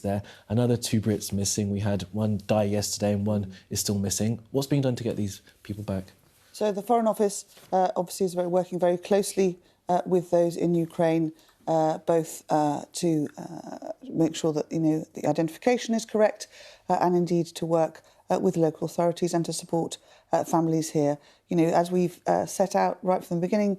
There, another 2 Brits missing. We had one die yesterday and one is still missing. What's being done to get these people back? So the Foreign Office obviously is working very closely with those in Ukraine, both to make sure that the identification is correct, and indeed to work with local authorities and to support families here. As we've set out right from the beginning,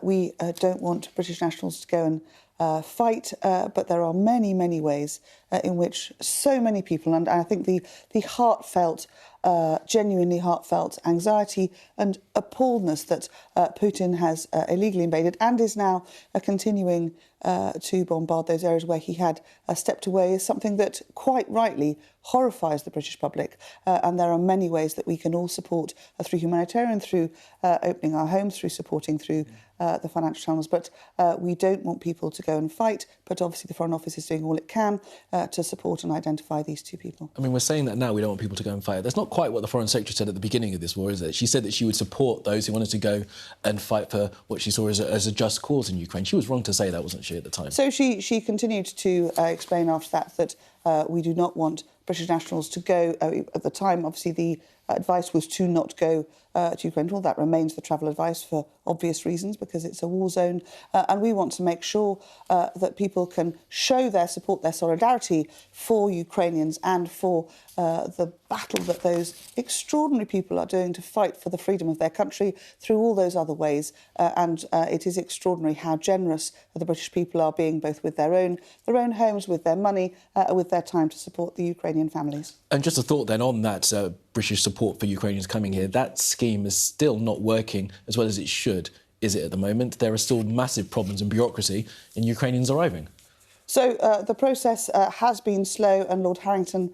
we don't want British nationals to go and fight, but there are many, many ways in which so many people, and I think the heartfelt, genuinely heartfelt anxiety and appalledness that Putin has illegally invaded and is now continuing to bombard those areas where he had stepped away is something that quite rightly horrifies the British public. And there are many ways that we can all support through humanitarian, through opening our homes, through supporting through the financial channels. But we don't want people to go and fight. But obviously the Foreign Office is doing all it can to support and identify these 2 people. I mean, we're saying that now we don't want people to go and fight. That's not quite what the Foreign Secretary said at the beginning of this war, is it? She said that she would support those who wanted to go and fight for what she saw as a just cause in Ukraine. She was wrong to say that, wasn't she, at the time? So she continued to explain after that we do not want British nationals to go. At the time, obviously, the advice was to not go to Ukraine. Well, that remains the travel advice for obvious reasons, because it's a war zone. And we want to make sure that people can show their support, their solidarity for Ukrainians and for the battle that those extraordinary people are doing to fight for the freedom of their country through all those other ways. And it is extraordinary how generous the British people are being, both with their own homes, with their money, with their time to support the Ukrainian families. And just a thought then on that British support for Ukrainians coming here, that scheme is still not working as well as it should, is it, at the moment? There are still massive problems and bureaucracy in Ukrainians arriving. So the process has been slow, and Lord Harrington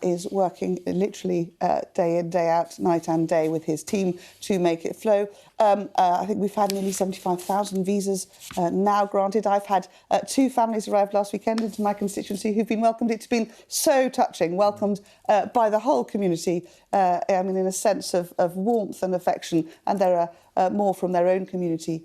is working literally day in, day out, night and day with his team to make it flow. I think we've had nearly 75,000 visas now granted. I've had 2 families arrive last weekend into my constituency who've been welcomed. It's been so touching, welcomed by the whole community, I mean, in a sense of warmth and affection, and there are more from their own community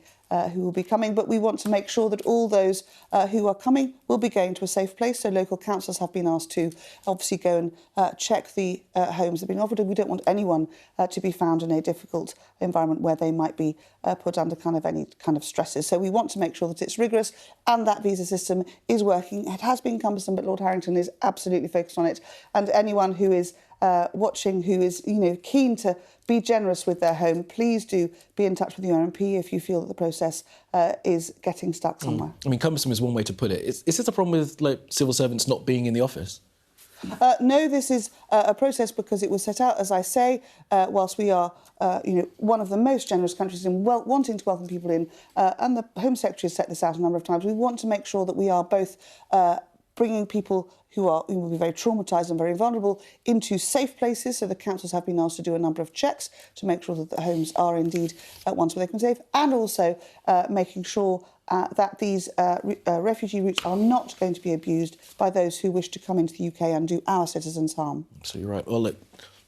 who will be coming. But we want to make sure that all those who are coming will be going to a safe place. So local councils have been asked to obviously go and check the homes that have been offered. And we don't want anyone to be found in a difficult environment where they might be put under any kind of stresses. So we want to make sure that it's rigorous and that visa system is working. It has been cumbersome, but Lord Harrington is absolutely focused on it. And anyone who is watching, who is keen to be generous with their home, please do be in touch with your MP if you feel that the process is getting stuck somewhere. I mean, cumbersome is one way to put it. Is this a problem with civil servants not being in the office? No, this is a process because it was set out, as I say, whilst we are, one of the most generous countries in wanting to welcome people in, and the Home Secretary has set this out a number of times. We want to make sure that we are both bringing people who will be very traumatised and very vulnerable into safe places. So the councils have been asked to do a number of checks to make sure that the homes are indeed ones where they can be safe, and also making sure that these refugee routes are not going to be abused by those who wish to come into the UK and do our citizens harm. Absolutely right. Well,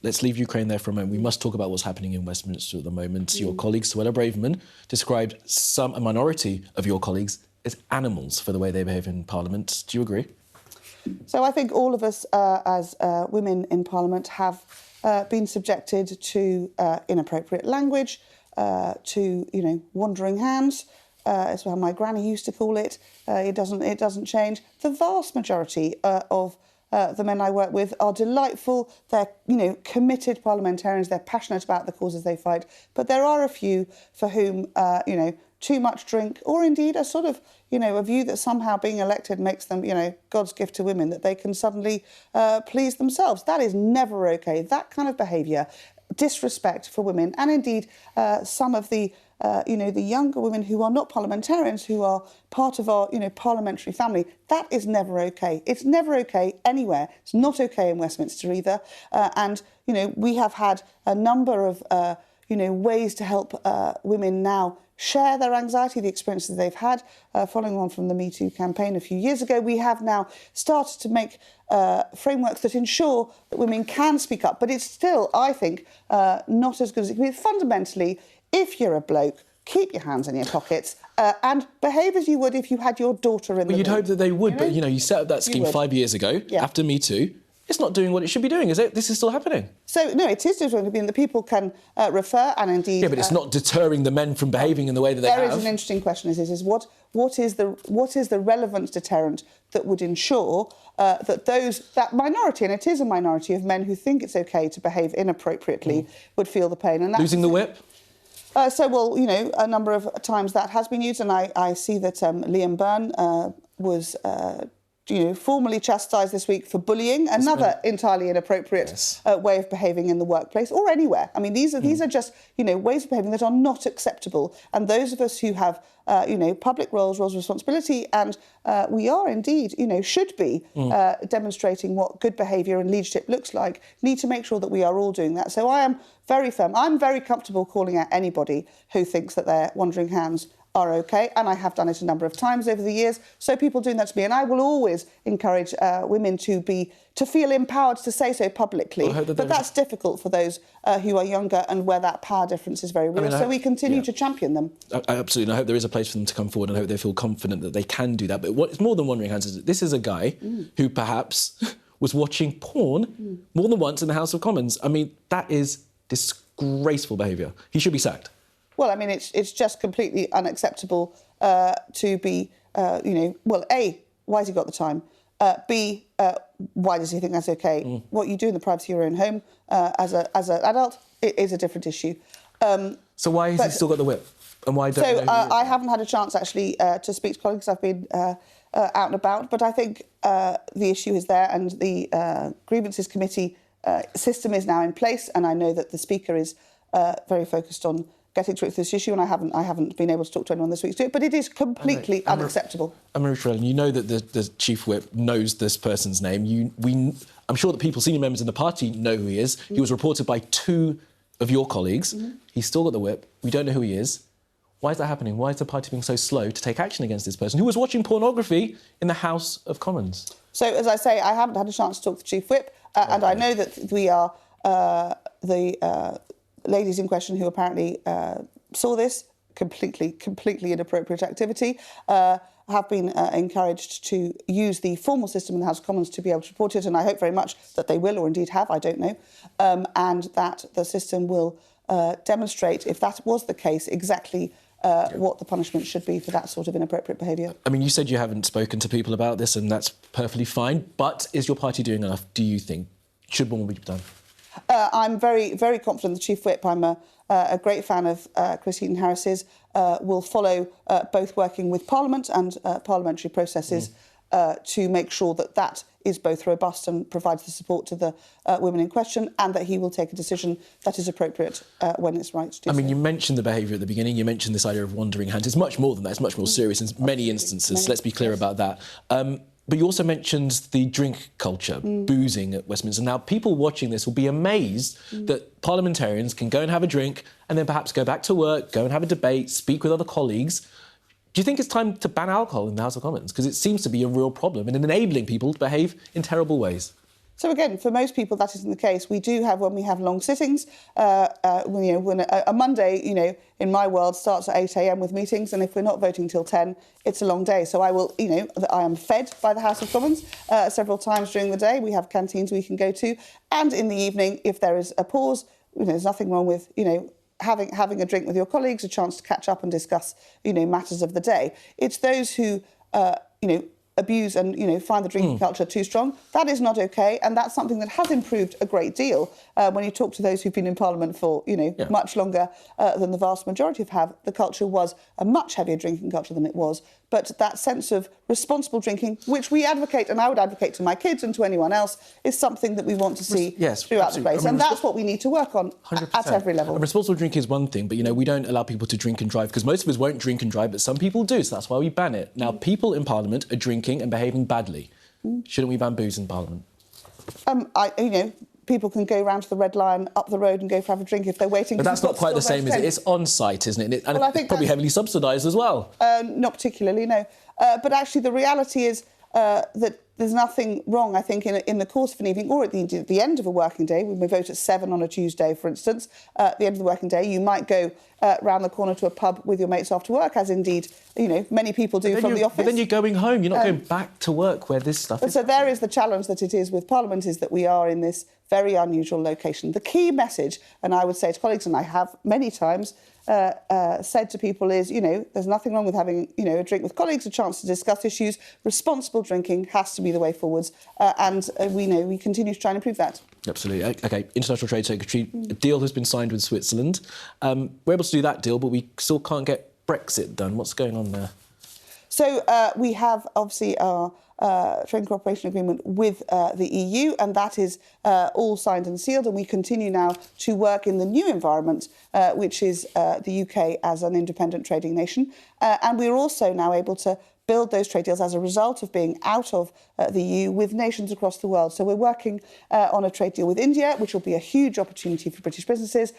let's leave Ukraine there for a moment. We must talk about what's happening in Westminster at the moment. Your colleague, Suella Braverman, described a minority of your colleagues as animals for the way they behave in Parliament. Do you agree? So I think all of us as women in Parliament have been subjected to inappropriate language, to wandering hands. It's how my granny used to call it. It doesn't change. The vast majority of the men I work with are delightful. They're committed parliamentarians. They're passionate about the causes they fight. But there are a few for whom too much drink, or indeed a sort of a view that somehow being elected makes them God's gift to women, that they can suddenly please themselves. That is never okay. That kind of behaviour, disrespect for women, and indeed some of the the younger women who are not parliamentarians, who are part of our parliamentary family, that is never okay. It's never okay anywhere. It's not okay in Westminster either. And we have had a number of ways to help women now share their anxiety, the experiences they've had, following on from the Me Too campaign a few years ago. We have now started to make frameworks that ensure that women can speak up, but it's still, I think, not as good as it can be. Fundamentally, if you're a bloke, keep your hands in your pockets and behave as you would if you had your daughter in the room. You'd hope that they would, but you set up that scheme 5 years ago, after Me Too. It's not doing what it should be doing, is it? This is still happening. So, no, it is doing the people can refer and indeed... Yeah, but it's not deterring the men from behaving in the way that they have. There is an interesting question, what is the relevant deterrent that would ensure that minority, and it is a minority of men who think it's OK to behave inappropriately, would feel the pain. And that's losing the whip? A number of times that has been used, and I see that Liam Byrne was... formally chastised this week for bullying, another entirely inappropriate way of behaving in the workplace or anywhere. I mean, these are just, ways of behaving that are not acceptable. And those of us who have, public roles of responsibility, and we are indeed, should be demonstrating what good behaviour and leadership looks like, need to make sure that we are all doing that. So I am very firm. I'm very comfortable calling out anybody who thinks that their wandering hands are OK, and I have done it a number of times over the years. So people doing that to me, and I will always encourage women to feel empowered to say so publicly. But that's difficult for those who are younger and where that power difference is very real. So we continue to champion them. I absolutely. I hope there is a place for them to come forward, and I hope they feel confident that they can do that. But what's more than wandering hands is this is a guy who perhaps was watching porn more than once in the House of Commons. I mean, that is disgraceful behaviour. He should be sacked. Well, I mean, it's just completely unacceptable to be, A, why has he got the time? B, why does he think that's OK? What you do in the privacy of your own home as an adult is a different issue. So why has he still got the whip? And why don't I haven't had a chance, actually, to speak to colleagues. I've been out and about. But I think the issue is there, and the grievances committee system is now in place. And I know that the Speaker is very focused on getting to this issue, and I haven't been able to talk to anyone this week to do it, but it is completely unacceptable. Anne-Marie Trevelyan, you know that the Chief Whip knows this person's name. I'm sure that senior members in the party know who he is. He was reported by 2 of your colleagues. He's still got the whip. We don't know who he is. Why is that happening? Why is the party being so slow to take action against this person who was watching pornography in the House of Commons? So, as I say, I haven't had a chance to talk to the Chief Whip, and I know that we are the ladies in question who apparently saw this completely inappropriate activity have been encouraged to use the formal system in the House of Commons to be able to report it, and I hope very much that they will, or indeed have, I don't know, and that the system will demonstrate, if that was the case, exactly what the punishment should be for that sort of inappropriate behaviour. I mean, you said you haven't spoken to people about this, and that's perfectly fine, but is your party doing enough, do you think? Should more be done? I'm very, very confident the Chief Whip, I'm a great fan of Chris Heaton-Harris's, will follow both working with Parliament and parliamentary processes to make sure that that is both robust and provides the support to the women in question, and that he will take a decision that is appropriate when it's right to do so. I mean, you mentioned the behaviour at the beginning, you mentioned this idea of wandering hands. It's much more than that, it's much more serious in many instances, let's be clear about that. But you also mentioned the drink culture, boozing at Westminster. Now, people watching this will be amazed that parliamentarians can go and have a drink and then perhaps go back to work, go and have a debate, speak with other colleagues. Do you think it's time to ban alcohol in the House of Commons? Because it seems to be a real problem in enabling people to behave in terrible ways. So again, for most people, that isn't the case. We do have, when we have long sittings, when a Monday, in my world, starts at 8 a.m. with meetings, and if we're not voting till 10, it's a long day. So I will, I am fed by the House of Commons several times during the day. We have canteens we can go to, and in the evening, if there is a pause, there's nothing wrong with, having a drink with your colleagues, a chance to catch up and discuss, matters of the day. It's those who, abuse and find the drinking culture too strong. That is not OK, and that's something that has improved a great deal. When you talk to those who've been in Parliament for much longer than the vast majority have, the culture was a much heavier drinking culture than it was. But that sense of responsible drinking, which we advocate, and I would advocate to my kids and to anyone else, is something that we want to see throughout the place. And that's what we need to work on 100%. At every level. And responsible drinking is one thing, but, we don't allow people to drink and drive, because most of us won't drink and drive, but some people do, so that's why we ban it. Now, people in Parliament are drinking and behaving badly. Shouldn't we ban booze in Parliament? People can go round to the Red Lion up the road and go for have a drink if they're waiting. But that's not quite the same, is it? It's on-site, isn't it? And it's probably heavily subsidised as well. Not particularly, no. But actually, the reality is that there's nothing wrong, I think, in the course of an evening or at the end of a working day. We may vote at 7 on a Tuesday, for instance. At the end of the working day, you might go round the corner to a pub with your mates after work, as indeed, many people do from the office. But then you're going home. You're not going back to work where this stuff is. So there is the challenge that it is with Parliament, is that we are in this very unusual location. The key message, and I would say to colleagues, and I have many times said to people, is, there's nothing wrong with having, a drink with colleagues, a chance to discuss issues. Responsible drinking has to be the way forwards, and we continue to try and improve that. Absolutely. OK, International Trade Secretary, a deal has been signed with Switzerland. We're able to do that deal, but we still can't get Brexit done. What's going on there? So we have, obviously, our trade and cooperation agreement with the EU, and that is all signed and sealed, and we continue now to work in the new environment, which is the UK as an independent trading nation. And we're also now able to build those trade deals as a result of being out of the EU with nations across the world. So we're working on a trade deal with India, which will be a huge opportunity for British businesses,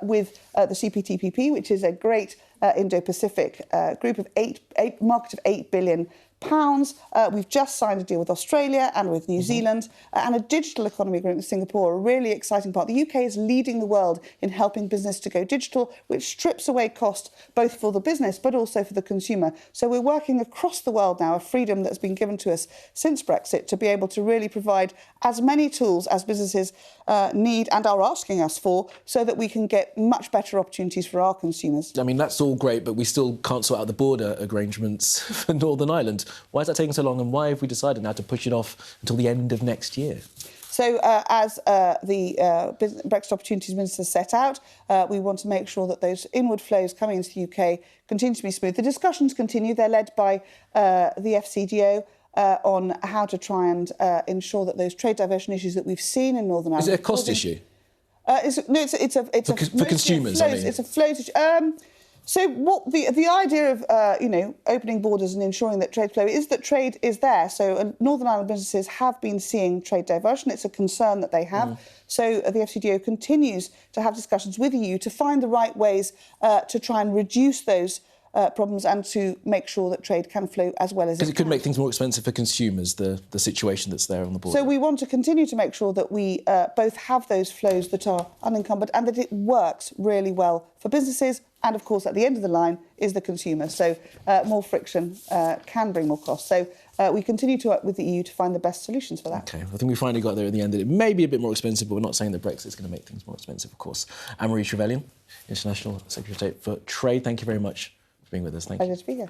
with the CPTPP, which is a great Indo-Pacific group of market of £8 billion. We've just signed a deal with Australia and with New Zealand, and a digital economy agreement with Singapore, a really exciting part. The UK is leading the world in helping business to go digital, which strips away cost both for the business but also for the consumer. So we're working across the world now, a freedom that's been given to us since Brexit, to be able to really provide as many tools as businesses need and are asking us for, so that we can get much better opportunities for our consumers. I mean, that's all great, but we still can't sort out the border arrangements for Northern Ireland. Why is that taking so long, and why have we decided now to push it off until the end of next year? So as the Brexit Opportunities Minister set out, we want to make sure that those inward flows coming into the UK continue to be smooth. The discussions continue. They're led by the FCDO on how to try and ensure that those trade diversion issues that we've seen in Northern Ireland... Is it a cost issue? It's for consumers, I mean. It's a flows issue. So what the idea of opening borders and ensuring that trade flow is that trade is there. So Northern Ireland businesses have been seeing trade diversion. It's a concern that they have. So the FCDO continues to have discussions with the EU to find the right ways to try and reduce those problems and to make sure that trade can flow as well as it can. Because it could make things more expensive for consumers, the situation that's there on the border. So we want to continue to make sure that we both have those flows that are unencumbered and that it works really well for businesses, and, of course, at the end of the line is the consumer. So more friction can bring more costs. So we continue to work with the EU to find the best solutions for that. OK, I think we finally got there at the end. It may be a bit more expensive, but we're not saying that Brexit's going to make things more expensive, of course. Anne-Marie Trevelyan, International Secretary for Trade, thank you very much for being with us. Thank you. Pleasure to be here.